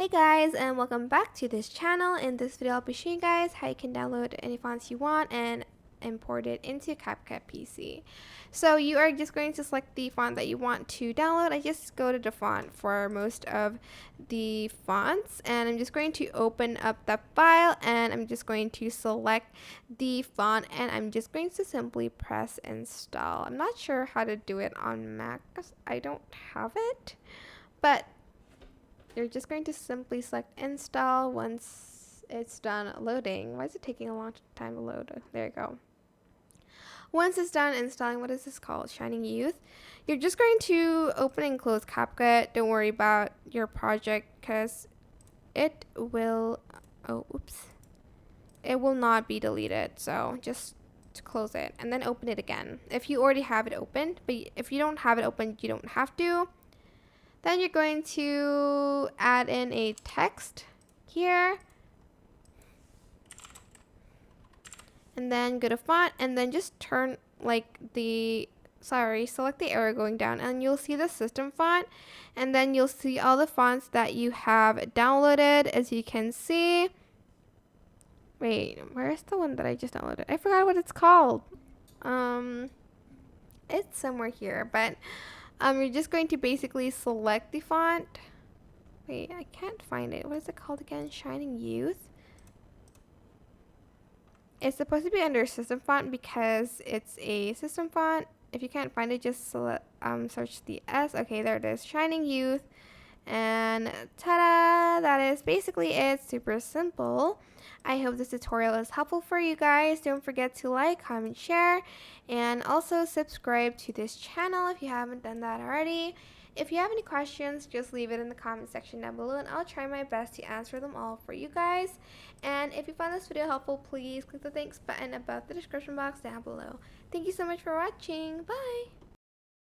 Hey guys, and welcome back to this channel. In this video I'll be showing you guys how you can download any fonts you want and import it into CapCut PC. So you are just going to select the font that you want to download. I just go to the font for most of the fonts, and I'm just going to open up that file, and I'm just going to select the font, and I'm just going to simply press install. I'm not sure how to do it on Mac because I don't have it, but you're just going to simply select install once it's done loading. Why is it taking a long time to load? There you go. Once it's done installing, what is this called? Shining Youth. You're just going to open and close CapCut. Don't worry about your project because it will, it will not be deleted. So just close it and then open it again. If you already have it opened, but if you don't have it opened, you don't have to. Then you're going to add in a text here. And then go to font and then just turn select the arrow going down and you'll see the system font. And then you'll see all the fonts that you have downloaded, as you can see. Wait, where's the one that I just downloaded? I forgot what it's called. It's somewhere here, but you're just going to basically select the font. Wait, I can't find it. What is it called again? Shining Youth. It's supposed to be under system font because it's a system font. If you can't find it, just search the S. Okay, there it is. Shining Youth. And ta-da! That is basically it. Super simple. I hope this tutorial is helpful for you guys. Don't forget to like, comment, share, and also subscribe to this channel if you haven't done that already. If you have any questions, just leave it in the comment section down below and I'll try my best to answer them all for you guys. And if you found this video helpful, please click the thanks button above the description box down below. Thank you so much for watching. Bye!